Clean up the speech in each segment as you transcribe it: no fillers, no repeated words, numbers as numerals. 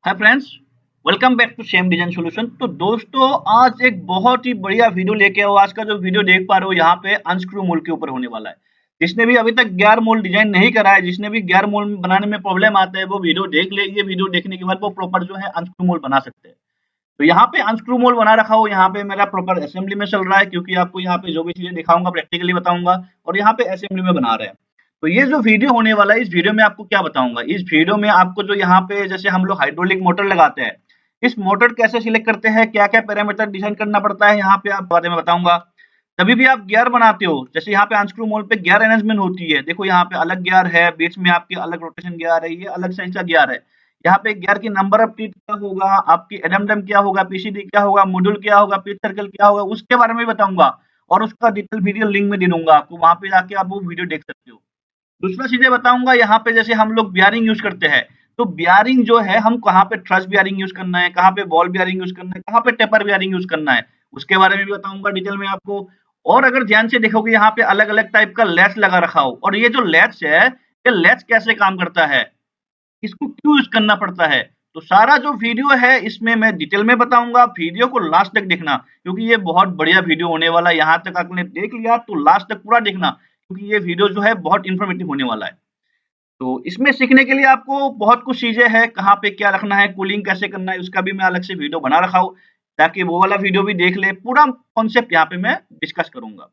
Hi friends, welcome back to same design solution. तो दोस्तों, आज एक बहुत ही बढ़िया वीडियो लेके आओ। आज का जो वीडियो देख पा रहे हो यहाँ पे अनस्क्रू मोल्ड के ऊपर होने वाला है। जिसने भी अभी तक गियर मोल्ड डिजाइन नहीं करा है, जिसने भी गियर मोल्ड बनाने में प्रॉब्लम आता है, वो वीडियो देख ले। ये वीडियो देखने के बाद वो प्रॉपर जो है अनस्क्रू मोल्ड बना सकते हैं। तो यहाँ पे अनस्क्रू मोल्ड बना रखा हो, यहाँ पे मेरा प्रॉपर असेंबली में चल रहा है, क्योंकि आपको यहाँ पे जो भी चीजें दिखाऊंगा प्रैक्टिकली बताऊंगा और यहाँ पे असेंबली में बना रहे हैं। तो ये जो वीडियो होने वाला है, इस वीडियो में आपको क्या बताऊंगा, इस वीडियो में आपको जो यहाँ पे जैसे हम लोग हाइड्रोलिक मोटर लगाते हैं, इस मोटर कैसे सिलेक्ट करते हैं, क्या क्या पैरामीटर डिजाइन करना पड़ता है, यहाँ पे आप बारे में बताऊंगा। तभी भी आप गियर बनाते हो, जैसे यहाँ पे अनस्क्रू मोल्ड पे गियर अरेंजमेंट होती है। देखो यहाँ पे अलग गियर है, बीच में आपके अलग रोटेशन गियर है, ये अलग साइज का गियर है। यहाँ पे गियर की नंबर ऑफ टीथ क्या होगा, आपकी एडमडम क्या होगा, पीसीडी क्या होगा, मॉड्यूल क्या होगा, पिच सर्कल क्या होगा, उसके बारे में बताऊंगा। और उसका डिटेल वीडियो लिंक में दे दूंगा आपको, वहां पे जाके आप वो वीडियो देख सकते हो। दूसरा चीजें बताऊंगा, यहाँ पे जैसे हम लोग बियरिंग यूज करते हैं, तो बियरिंग जो है हम कहाँ पे ट्रस बियरिंग यूज करना है, कहाँ पे बॉल बियरिंग यूज करना है, कहाँ पे टेपर बियरिंग यूज करना है, उसके बारे में भी बताऊंगा डिटेल में आपको। और अगर ध्यान से देखोगे, यहाँ पे अलग अलग टाइप का लैच लगा रखा हो, और ये जो लैच है, ये लैच कैसे काम करता है, इसको क्यों यूज करना पड़ता है, तो सारा जो वीडियो है इसमें मैं डिटेल में बताऊंगा। वीडियो को लास्ट तक देखना, क्योंकि ये बहुत बढ़िया वीडियो होने वाला है। यहाँ तक आपने देख लिया तो लास्ट तक पूरा देखना, क्योंकि ये वीडियो जो है बहुत इंफॉर्मेटिव होने वाला है। तो इसमें सीखने के लिए आपको बहुत कुछ चीजें हैं, कहाँ पे क्या रखना है, कूलिंग कैसे करना है, उसका भी मैं अलग से वीडियो बना रखा हूँ, ताकि वो वाला वीडियो भी देख ले। पूरा कॉन्सेप्ट यहाँ पे मैं डिस्कस करूंगा।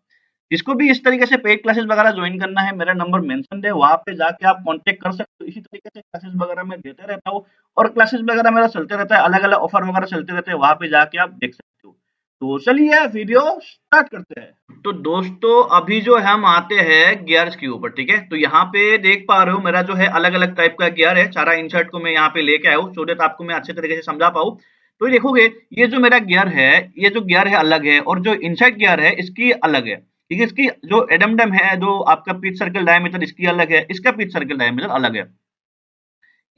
जिसको भी इस तरीके से पेड क्लासेस वगैरह ज्वाइन करना है, मेरा नंबर मेंशन है, वहां पे जाके आप कांटेक्ट कर सकते हो। इसी तरीके से क्लासेस वगैरह मैं देते रहता हूँ, और क्लासेस वगैरह मेरा चलते रहता है, अलग अलग ऑफर वगैरह चलते रहते हैं, वहां पे जाके आप देख सकते हो। तो चलिए वीडियो स्टार्ट करते हैं। तो दोस्तों, अभी जो हम आते हैं गियर्स के ऊपर, ठीक है। तो यहाँ पे देख पा रहे हो, मेरा जो है अलग अलग टाइप का गियर है। सारा इंसर्ट को मैं यहाँ पे लेके आया हूँ, सो दैट आपको मैं अच्छे तरीके से समझा पाऊँ। तो ये देखोगे, ये जो मेरा गियर है, ये जो गियर है अलग है, और जो इनसाइड गियर है इसकी अलग है। ठीक है, इसकी जो एडमडम है, जो आपका पिच सर्कल डायमीटर इसकी अलग है, इसका पिच सर्कल डायमीटर अलग है,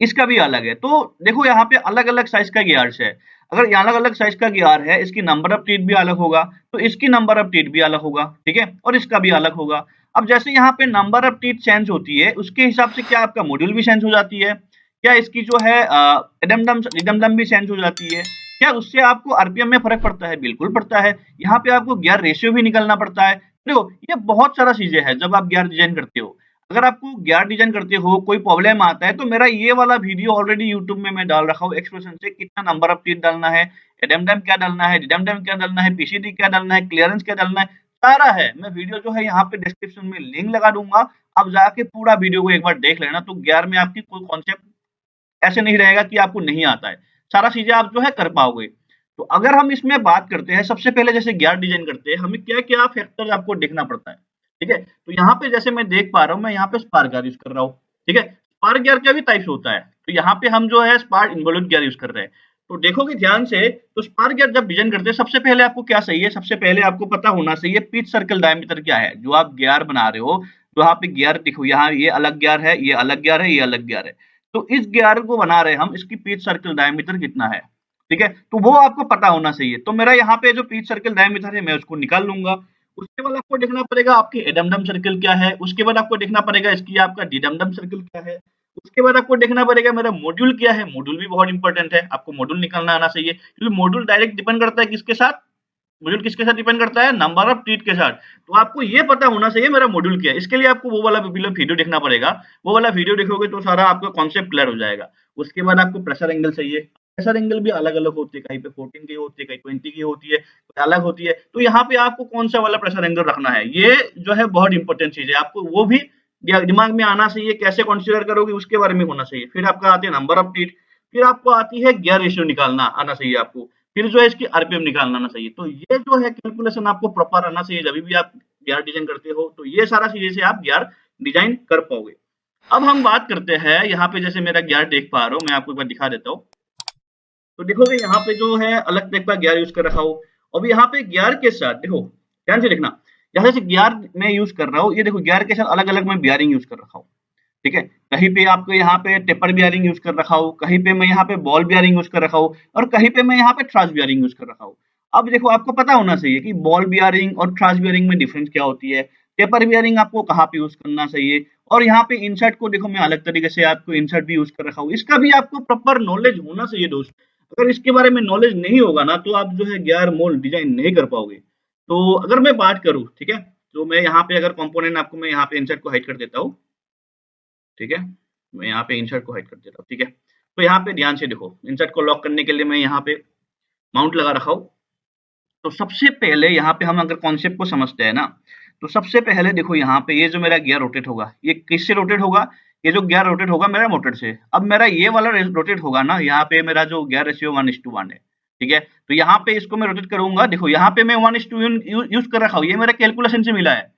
इसका भी अलग है। तो देखो यहाँ पे अलग अलग साइज का गियर्स है। अगर यहाँ अलग अलग साइज का गियर है, इसकी नंबर ऑफ टीथ भी अलग होगा, तो इसकी नंबर ऑफ टीथ भी अलग होगा, ठीक है, और इसका भी अलग होगा। अब जैसे यहाँ पे नंबर ऑफ टीथ चेंज होती है, उसके हिसाब से क्या आपका मॉड्यूल भी चेंज हो जाती है, क्या इसकी जो है एडमडम रिडमडम भी चेंज हो जाती है, क्या उससे आपको आरपीएम में फर्क पड़ता है? बिल्कुल पड़ता है। यहाँ पे आपको गियर रेशियो भी निकलना पड़ता है। देखो, ये बहुत सारा चीजें हैं जब आप गियर डिजाइन करते हो। अगर आपको गियर डिजाइन करते हो, कोई प्रॉब्लम आता है, तो मेरा ये वाला वीडियो ऑलरेडी यूट्यूब में मैं डाल रखा हूँ। एक्सप्रेशन से कितना नंबर ऑफ टीथ डालना है, एडेमडम क्या डालना है, डिडमडम क्या डालना है, पीसीडी क्या डालना है, क्लियरेंस क्या डालना है, सारा है। मैं वीडियो जो है यहाँ पे डिस्क्रिप्शन में लिंक लगा दूंगा। आप जाके पूरा वीडियो को एक बार देख लेना, तो गियर में आपकी कोई कॉन्सेप्ट ऐसे नहीं रहेगा कि आपको नहीं आता है। सारा चीजें आप जो है कर पाओगे। तो अगर हम इसमें बात करते हैं, सबसे पहले जैसे गियर डिजाइन करते हैं, हमें क्या क्या फैक्टर आपको देखना पड़ता है, ठीक है। तो यहाँ पे जैसे मैं देख पा रहा हूँ, मैं यहाँ पे स्पार्क गियर यूज कर रहा हूँ, ठीक है। स्पार्क गियर का भी टाइप्स होता है, तो यहाँ पे हम जो है स्पार्क इन्वॉल्यूट गियर यूज कर रहे हैं। तो देखोगे ध्यान से, तो स्पार्क गियर जब डिजाइन करते हैं, सबसे पहले आपको क्या चाहिए, सबसे पहले आपको पता होना चाहिए पिच सर्कल डायमीटर क्या है। जो आप गियर बना रहे हो, तो यहाँ पे गियर देखो, यहाँ ये अलग गियर है, ये अलग गियर है, ये अलग गियर है। तो इस गियर को बना रहे हम, इसकी पिच सर्कल डायमीटर कितना है, ठीक है, तो वो आपको पता होना चाहिए। तो मेरा यहाँ पे जो पिच सर्कल डायमीटर है, मैं उसको निकाल लूंगा। उसके बाद आपको देखना पड़ेगा आपकी एडमडम सर्कल क्या है, उसके बाद आपको देखना पड़ेगा इसकी आपका डिडमडम सर्कल क्या है, उसके बाद आपको देखना पड़ेगा मेरा मॉड्यूल क्या है। मॉड्यूल भी बहुत इंपॉर्टेंट है, आपको मॉड्यूल निकालना आना चाहिए, क्योंकि मॉड्यूल डायरेक्ट डिपेंड करता है किसके साथ, मॉड्यूल किसके साथ डिपेंड करता है, नंबर ऑफ टीथ के साथ। तो आपको ये पता होना चाहिए मेरा मॉड्यूल क्या है। इसके लिए आपको वो वाला वीडियो देखना पड़ेगा। वो वाला वीडियो देखोगे तो सारा आपका कॉन्सेप्ट क्लियर हो जाएगा। उसके बाद आपको प्रेशर एंगल चाहिए। प्रेशर एंगल भी अलग अलग होती है, कहीं पे 14 की होती है, कहीं 20 की होती है, अलग होती है। तो यहाँ पे आपको कौन सा वाला प्रेशर एंगल रखना है, ये जो है बहुत इंपॉर्टेंट चीज है। आपको वो भी दिमाग में आना चाहिए, कैसे कंसीडर करोगे उसके बारे में होना चाहिए। फिर आपका आती है नंबर ऑफ टीथ, फिर आपको आती है गियर रेशियो निकालना आना चाहिए आपको, फिर जो है इसकी आरपीएम निकालना आना चाहिए। तो ये जो है कैलकुलेशन आपको प्रॉपर आना चाहिए जब भी आप गियर डिजाइन करते हो। तो ये सारा चीजें से आप गियर डिजाइन कर पाओगे। अब हम बात करते हैं, यहाँ पे जैसे मेरा गियर देख पा रहा हूँ, मैं आपको एक बार दिखा देता हूँ। तो देखोगे यहाँ पे जो है अलग टाइप का गियर यूज कर रखा हूँ। अब यहाँ पे गियर के साथ देखो, ध्यान से देखना, जैसे से गियर मैं यूज कर रहा हूँ, ये देखो गियर के साथ अलग अलग मैं बियरिंग यूज कर रखा हूँ, ठीक है। कहीं पे आपको यहाँ पे टेपर बियरिंग यूज कर रखा हूँ, कहीं पे मैं यहाँ पे बॉल बियरिंग यूज कर रखा हूँ, और कहीं पे मैं यहाँ पे थ्रस्ट बियरिंग यूज कर रखा हूँ। अब देखो, आपको पता होना चाहिए कि बॉल बियरिंग और थ्रस्ट बियरिंग में डिफरेंस क्या होती है। टेपर बियरिंग आपको कहाँ पे यूज करना चाहिए, और यहाँ पे इंसर्ट को देखो मैं अलग तरीके से आपको इंसर्ट भी यूज कर रखा हूँ, इसका भी आपको प्रॉपर नॉलेज होना चाहिए दोस्त। अगर इसके बारे में नॉलेज नहीं होगा ना तो आप जो है गियर मोल्ड डिजाइन नहीं कर पाओगे। तो अगर मैं बात करूँ, ठीक है, तो मैं यहाँ पे अगर कंपोनेंट आपको मैं यहाँ पे इंसर्ट को हाइड कर देता हूँ, ठीक है, मैं यहाँ पे इंसर्ट को हाइड कर देता हूँ, ठीक है। तो यहाँ पे ध्यान से देखो, इंसर्ट को लॉक करने के लिए मैं यहाँ पे माउंट लगा रखा हूँ। तो सबसे पहले यहाँ पे हम अगर कॉन्सेप्ट को समझते हैं ना, तो सबसे पहले देखो यहाँ पे ये जो मेरा गियर रोटेट होगा, ये किससे रोटेट होगा, ये जो गियर रोटेट होगा मेरा मोटर से। अब मेरा ये वाला रोटेट होगा ना, यहाँ पे मेरा जो गियर रेशियो 1:1 है, ठीक है। तो यहाँ पे इसको मैं रोटेट करूंगा, देखो यहाँ पे मैं 1:2 यूज कर रखा हूँ, ये मेरा कैलकुलेशन से मिला है।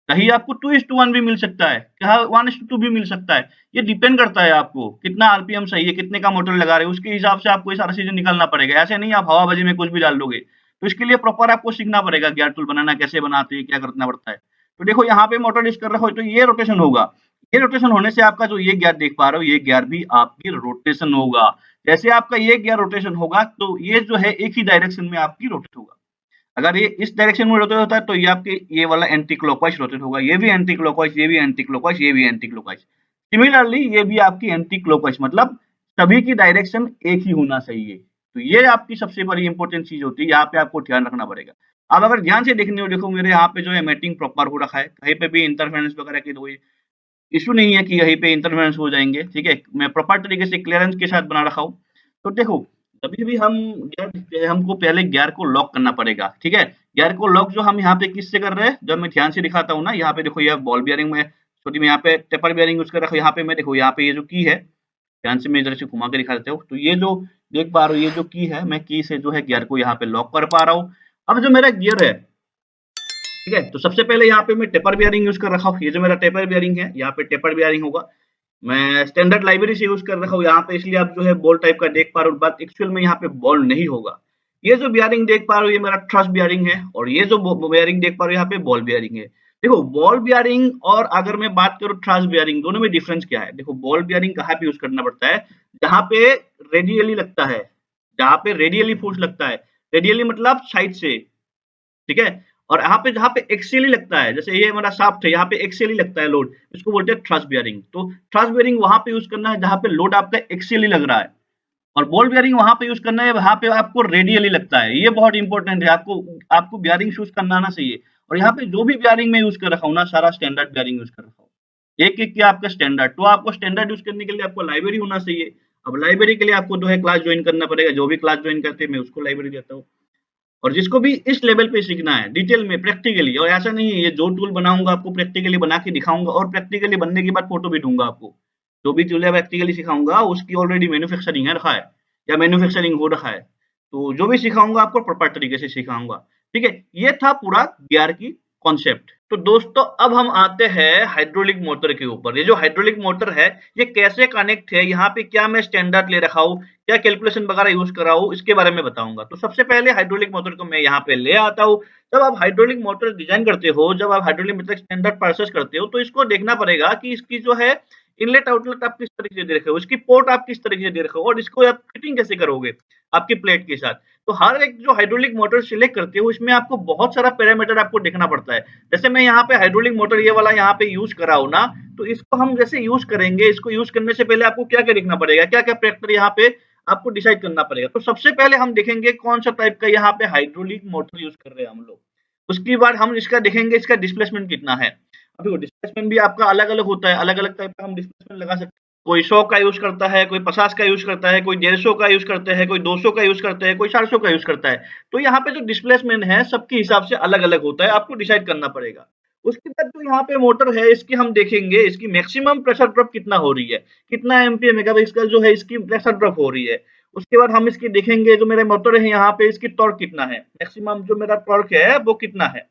कहीं आपको 2:1 भी मिल सकता है, कहा 1:2 भी मिल सकता है। ये डिपेंड करता है आपको कितना आरपीएम सही है, कितने का मोटर लगा रहे हो, उसके हिसाब से आपको ये सारा चीजें निकालना पड़ेगा। ऐसे नहीं आप हवाबाजी में कुछ भी डाल दोगे। तो इसके लिए प्रॉपर आपको सीखना पड़ेगा, गियर टूल बनाना कैसे बनाते हैं, क्या करना पड़ता है। तो देखो यहाँ पे मोटर यूज कर रहा हो तो ये रोटेशन होगा। ये रोटेशन होने से आपका जो ये गियर देख पा रहे हो, ये गियर भी आपकी रोटेशन होगा। जैसे आपका ये गियर रोटेशन होगा तो ये जो है एक ही डायरेक्शन में आपकी रोटेट होगा। अगर ये इस डायरेक्शन में रोटेट होता है तो ये आपके ये वाला एंटी क्लॉकवाइज रोटेट होगा, ये भी एंटी क्लॉकवाइज, ये भी एंटी क्लॉकवाइज, ये भी एंटी क्लॉकवाइज। सिमिलरली ये भी आपकी एंटी क्लॉकवाइज, मतलब सभी की डायरेक्शन एक ही होना चाहिए। तो ये आपकी सबसे बड़ी इंपॉर्टेंट चीज होती है, यहाँ पे आपको ध्यान रखना पड़ेगा। अब अगर ध्यान से देखने हो, देखो मेरे यहाँ पे जो है मैटिंग प्रॉपर हो रखा है, कहीं पे भी इंटरफेरेंस वगैरह की कोई इश्यू नहीं है कि यहीं पे इंटरफेरेंस हो जाएंगे, ठीक है। मैं प्रॉपर तरीके से क्लियरेंस के साथ बना रखा हूँ। तो देखो कभी भी हम गियर देखते हैं, हमको पहले गियर को लॉक करना पड़ेगा, ठीक है। गियर को लॉक जो हम यहाँ पे किससे कर रहे हैं, जब मैं ध्यान से दिखाता हूँ ना, यहाँ पे देखो ये बॉल बियरिंग में सॉरी मैं यहाँ पे टेपर बियरिंग यूज कर रखा हूँ। यहाँ पे मैं देखो यहाँ पे ये जो की है, ध्यान से मैं इधर से घुमा के दिखा देता हूँ। तो ये जो देख पा रहे हो, ये जो की है, मैं की से जो है गियर को यहाँ पे लॉक कर पा रहा हूँ। अब जो मेरा गियर है, ठीक है, तो सबसे पहले यहाँ पे मैं टेपर बियरिंग यूज कर रखा हूँ। ये जो मेरा टेपर बियरिंग है, यहाँ पे टेपर बियरिंग होगा। मैं स्टैंडर्ड लाइब्रेरी से यूज कर रखा हूँ यहाँ पे, इसलिए आप जो है बॉल टाइप का देख पा रहे हो, बात एक्चुअल में यहाँ पे बॉल नहीं होगा। ये जो बियरिंग देख पा रहे हो ये मेरा ट्रस बियरिंग है, और ये जो बियरिंग देख पा रहे हो यहाँ पे बॉल बियरिंग है। देखो बॉल बियरिंग और अगर मैं बात करूँ ट्रस बियरिंग, दोनों में डिफरेंस क्या है। देखो बॉल बियरिंग कहाँ पे यूज करना पड़ता है, जहाँ पे रेडियली लगता है, जहाँ पे रेडियली फोर्स लगता है। रेडियली मतलब साइड से, ठीक है। और यहाँ पे जहाँ पे एक्सियली लगता है, जैसे ये हमारा शाफ्ट है, यहाँ पे एक्सियली लगता है लोड, इसको बोलते हैं थ्रस्ट बियरिंग। तो थ्रस्ट बियरिंग वहां पे यूज करना है जहाँ पे लोड आपका एक्सियली लग रहा है, और बॉल बियरिंग वहां पे यूज करना है वहां पे आपको रेडियली लगता है। ये बहुत इंपॉर्टेंट है, आपको आपको बियरिंग यूज करना आना चाहिए। और यहाँ पे जो भी बियरिंग में यूज कर रखा हूँ ना, सारा स्टैंडर्ड बियरिंग यूज कर रखा हूँ, एक एक किया आपका स्टैंडर्ड। तो आपको स्टैंडर्ड यूज करने के लिए आपको लाइब्रेरी होना चाहिए। अब लाइब्रेरी के लिए आपको जो है क्लास ज्वाइन करना पड़ेगा, जो भी क्लास ज्वाइन करते हैं मैं उसको लाइब्रेरी देता हूँ। और जिसको भी इस लेवल पे सीखना है डिटेल में प्रैक्टिकली, और ऐसा नहीं है ये जो टूल बनाऊंगा आपको प्रैक्टिकली बना के दिखाऊंगा, और प्रैक्टिकली बनने के बाद फोटो भी दूंगा आपको। जो भी टूल प्रैक्टिकली सिखाऊंगा उसकी ऑलरेडी मैन्युफैक्चरिंग है रखा है, या मैन्युफैक्चरिंग हो रखा है। तो जो भी सिखाऊंगा आपको प्रॉपर तरीके से सिखाऊंगा, ठीक है। ये था पूरा गियर की कॉन्सेप्ट। तो दोस्तों अब हम आते हैं हाइड्रोलिक मोटर के ऊपर। ये जो हाइड्रोलिक मोटर है ये कैसे कनेक्ट है, यहाँ पे क्या मैं स्टैंडर्ड ले रखा हूँ, क्या कैलकुलेशन वगैरह यूज कर रहा हूँ, इसके बारे में बताऊंगा। तो सबसे पहले हाइड्रोलिक मोटर को मैं यहाँ पे ले आता हूँ। जब आप हाइड्रोलिक मोटर डिजाइन करते हो, जब आप हाइड्रोलिक मोटर स्टैंडर्ड प्रोसेस करते हो, तो इसको देखना पड़ेगा कि इसकी जो है इनलेट आउटलेट आप किस तरीके से दे रखे हो, इसकी पोर्ट आप किस तरीके से दे रखे हो, और इसको आप फिटिंग कैसे करोगे आपकी प्लेट के साथ। तो हर एक जो हाइड्रोलिक मोटर सिलेक्ट करते हो इसमें आपको बहुत सारा पैरामीटर आपको देखना पड़ता है। जैसे मैं यहाँ पे हाइड्रोलिक मोटर ये वाला यहाँ पे यूज कर रहा हूँ ना, तो इसको हम जैसे यूज करेंगे, इसको यूज करने से पहले आपको क्या क्या देखना पड़ेगा, क्या क्या फैक्टर यहाँ पे आपको डिसाइड करना पड़ेगा। तो सबसे पहले हम देखेंगे कौन सा टाइप का यहाँ पे हाइड्रोलिक मोटर यूज कर रहे हैं हम लोग। उसके बाद हम इसका देखेंगे इसका डिस्प्लेसमेंट कितना है। अभी डिस्प्लेसमेंट भी आपका अलग अलग होता है, अलग अलग टाइप का हम डिस्प्लेसमेंट लगा सकते हैं। कोई 100 का यूज करता है, कोई 50 का यूज करता है, कोई 150 का यूज करता है, कोई 200 का यूज करता है, कोई 400 का यूज करता है। तो यहाँ पे जो डिस्प्लेसमेंट है सबके हिसाब से अलग अलग होता है, आपको डिसाइड करना पड़ेगा। उसके बाद जो यहाँ पे मोटर है इसकी हम देखेंगे इसकी मैक्सिमम प्रेशर ड्रॉप कितना हो रही है, कितना एमपीए मेगा इसका जो है इसकी प्रेशर ड्रॉप हो रही है। उसके बाद हम इसकी देखेंगे जो मेरे मोटर है यहाँ पे इसकी टॉर्क कितना है, मैक्सिमम जो मेरा टॉर्क है वो कितना है,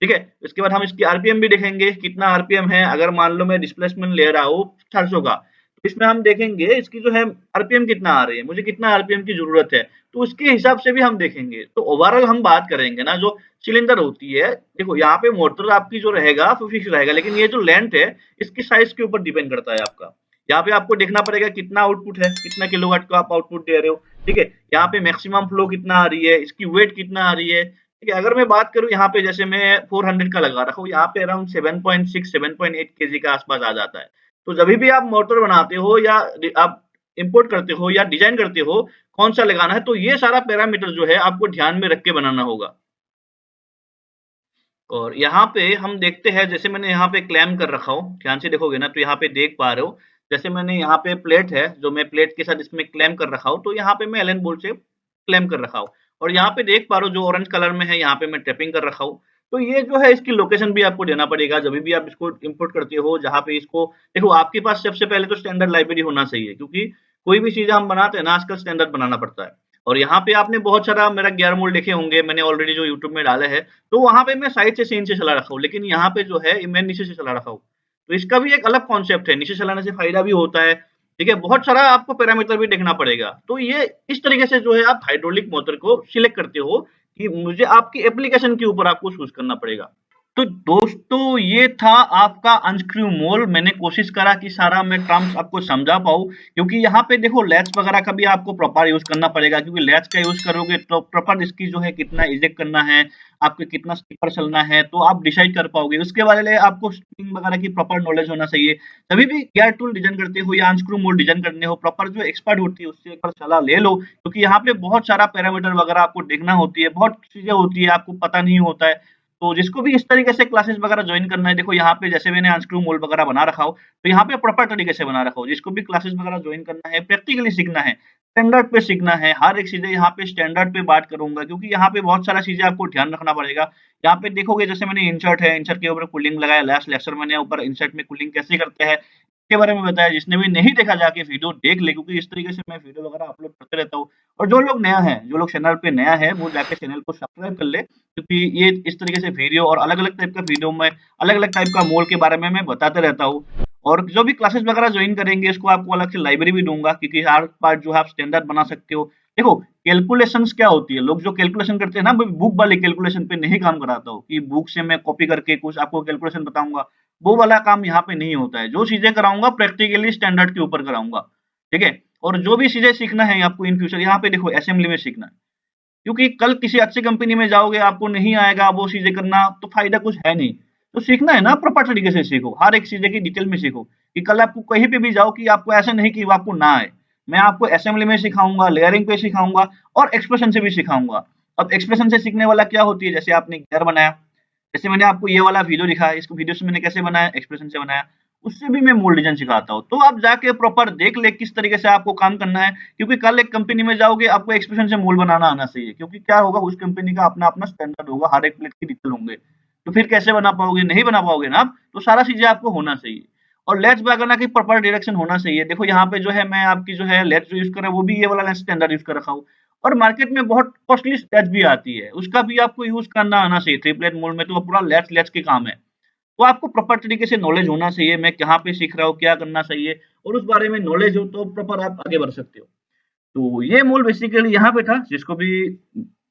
ठीक है। इसके बाद हम इसकी आरपीएम भी देखेंगे कितना आरपीएम है। अगर मान लो मैं डिस्प्लेसमेंट ले रहा हूँ 400 का, तो इसमें हम देखेंगे इसकी जो है आरपीएम कितना आ रही है, मुझे कितना आरपीएम की जरूरत है, तो उसके हिसाब से भी हम देखेंगे। तो ओवरऑल हम बात करेंगे ना, जो सिलेंडर होती है, देखो यहाँ पे मोटर आपकी जो रहेगा वो फिक्स रहेगा, लेकिन ये जो लेंथ है इसकी साइज के ऊपर डिपेंड करता है आपका। यहाँ पे आपको देखना पड़ेगा कितना आउटपुट है, कितना किलोवाट का आप आउटपुट दे रहे हो, ठीक है। यहाँ पे मैक्सिमम फ्लो कितना आ रही है, इसकी वेट कितना आ रही है, ठीक है, अगर मैं बात करूँ यहाँ पे जैसे मैं 400 का लगा रखा हूँ, यहाँ पे अराउंड 7.6 7.8 केजी के आसपास आ जाता है। तो जभी भी आप मोटर बनाते हो या आप इंपोर्ट करते हो या डिजाइन करते हो, कौन सा लगाना है, तो ये सारा पैरामीटर जो है आपको ध्यान में रख के बनाना होगा। और यहाँ पे हम देखते हैं, जैसे मैंने यहाँ पे क्लैम कर रखा हूँ, ध्यान से देखोगे ना तो यहाँ पे देख पा रहे हो, जैसे मैंने यहाँ पे प्लेट है, जो मैं प्लेट के साथ इसमें क्लैम कर रखा हूँ, तो यहाँ पे मैं एलन बोल्ट से क्लैम कर रखा हूँ। और यहाँ पे देख पा रहे हो जो ऑरेंज कलर में है, यहाँ पे मैं टैपिंग कर रखा हूँ। तो ये जो है इसकी लोकेशन भी आपको देना पड़ेगा, जभी भी आप इसको इम्पोर्ट करते हो, जहाँ पे इसको देखो आपके पास सबसे पहले तो स्टैंडर्ड लाइब्रेरी होना चाहिए, क्योंकि कोई भी चीज़ हम बनाते हैं ना आजकल स्टैंडर्ड बनाना पड़ता है। और यहाँ पे आपने बहुत सारा मेरा गियर मोल्ड देखे होंगे, मैंने ऑलरेडी जो यूट्यूब में डाले हैं, तो वहाँ पे मैं साइड से सीन से चला रखा हूँ, लेकिन यहाँ पे जो है मैं नीचे से चला रखा हूँ। तो इसका भी एक अलग कॉन्सेप्ट है, नीचे चलाने से फ़ायदा भी होता है, ठीक है? बहुत सारा आपको पैरामीटर भी देखना पड़ेगा। तो ये इस तरीके से जो है आप हाइड्रोलिक मोटर को सिलेक्ट करते हो कि मुझे आपकी एप्लीकेशन के ऊपर आपको चूज़ करना पड़ेगा। तो दोस्तों ये था आपका अनस्क्रू मोल। मैंने कोशिश करा कि सारा मैं टर्म्स आपको समझा पाऊँ, क्योंकि यहाँ पे देखो लैच वगैरह का भी आपको प्रॉपर यूज़ करना पड़ेगा, क्योंकि लैच का यूज़ करोगे तो प्रॉपर इसकी जो है कितना इजेक्ट करना है, आपको कितना स्टिपर चलना है, तो आप डिसाइड कर पाओगे। उसके वाले आपको स्प्रिंग वगैरह की प्रॉपर नॉलेज होना चाहिए। कभी भी गियर टूल डिज़ाइन करते हो या अनस्क्रू मोल्ड डिज़ाइन करने हो, प्रॉपर जो एक्सपर्ट होती है उससे एक बार सलाह ले लो, क्योंकि यहाँ पे बहुत सारा पैरामीटर वगैरह आपको देखना होती है, बहुत चीज़ें होती है, आपको पता नहीं होता है। तो जिसको भी इस तरीके से क्लासेस वगैरह जॉइन करना है, देखो यहाँ पे जैसे मैंने अनस्क्रू मोल्ड वगैरह बना रखा हो, तो यहाँ पे प्रॉपर तरीके से बना रखा हो। जिसको भी क्लासेस वगैरह जॉइन करना है, प्रैक्टिकली सीखना है, स्टैंडर्ड पे सीखना है, हर एक चीज़ें यहाँ पे स्टैंडर्ड पे बात करूँगा, क्योंकि यहाँ पे बहुत सारा चीज़ें आपको ध्यान रखना पड़ेगा। यहाँ पे देखोगे जैसे मैंने इंसर्ट है, इंसर्ट के ऊपर कूलिंग लगाया, लास्ट लेक्चर मैंने ऊपर इंसर्ट में कूलिंग कैसे करते हैं, इसके बारे में बताया। जिसने भी नहीं देखा जाके वीडियो देख ले, क्योंकि इस तरीके से मैं वीडियो वगैरह अपलोड करते रहता हूँ। और जो लोग नया है, जो लोग चैनल पे नया है, वो जाके चैनल को सब्सक्राइब कर ले, क्योंकि ये इस तरीके से वीडियो और अलग-अलग टाइप का वीडियो में अलग-अलग टाइप का मोल के बारे में मैं बताते रहता हूँ। और जो भी क्लासेस वगैरह जॉइन करेंगे, इसको आपको अलग से लाइब्रेरी भी दूँगा, क्योंकि हर पार्ट जो है आप स्टैंडर्ड बना सकते हो। देखो, कैलकुलेशंस क्या होती है, लोग जो कैलकुलेशन करते हैं ना, मैं बुक वाली कैलकुलेशन पे नहीं काम कराता हूँ, कि बुक से मैं कॉपी करके कुछ आपको कैलकुलेशन बताऊँगा, वो वाला काम यहाँ पे नहीं होता है। जो चीज़ें कराऊँगा प्रैक्टिकली स्टैंडर्ड के ऊपर कराऊँगा, ठीक है? और जो भी चीज़ें सीखना है आपको इन फ्यूचर, यहाँ पे देखो असेंबली में सीखना है। क्योंकि कल किसी अच्छी कंपनी में जाओगे, आपको नहीं आएगा वो चीज़ें करना, तो फ़ायदा कुछ है नहीं। तो सीखना है ना प्रॉपर तरीके से सीखो, हर एक चीज़ें की डिटेल में सीखो, कि कल आपको कहीं पे भी जाओ कि आपको ऐसा नहीं कि वो आपको ना आए। मैं आपको असेंबली में सिखाऊँगा, लेयरिंग पे सिखाऊँगा और एक्सप्रेशन से भी सिखाऊँगा। अब एक्सप्रेशन से सीखने वाला क्या होती है, जैसे आपने गियर बनाया, जैसे मैंने आपको ये वाला वीडियो दिखाया, इसको वीडियो से मैंने कैसे बनाया, एक्सप्रेशन से बनाया, उससे भी मैं मोल्ड डिज़ाइन सिखाता हूँ। तो आप जाके प्रॉपर देख ले किस तरीके से आपको काम करना है, क्योंकि कल एक कंपनी में जाओगे, आपको एक्सप्रेशन से मोल्ड बनाना आना चाहिए, क्योंकि क्या होगा उस कंपनी का अपना-अपना स्टैंडर्ड होगा, हर एक प्लेट की डिटेल होंगे। तो फिर कैसे बना पाओगे? नहीं बना पाओगे ना आप, तो सारा चीज़ें आपको होना चाहिए। और लेट्स वगैरह की प्रॉपर डायरेक्शन होना चाहिए। देखो यहाँ पे जो है मैं आपकी जो है लेट्स जो यूज़ कर रहा हूँ, वो भी ये वाला स्टैंडर्ड यूज़ कर रखा हूँ। और मार्केट में बहुत कॉस्टली लैच भी आती है, उसका भी आपको यूज़ करना आना चाहिए। 3 प्लेट मोल्ड में तो पूरा लैच लैच के काम है। तो आपको प्रॉपर तरीके से नॉलेज होना चाहिए, मैं कहाँ पे सीख रहा हूँ, क्या करना चाहिए, और उस बारे में नॉलेज हो तो प्रॉपर आप आगे बढ़ सकते हो। तो ये मोल बेसिकली यहाँ पे था, जिसको भी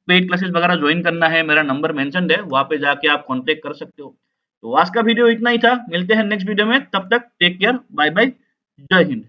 पेड क्लासेस वगैरह जॉइन करना है, मेरा नंबर मेंशन्ड है, वहाँ पे जाके आप कॉन्टैक्ट कर सकते हो। तो आज का वीडियो इतना ही था, मिलते हैं नेक्स्ट वीडियो में, तब तक टेक केयर, बाय बाय, जय हिंद।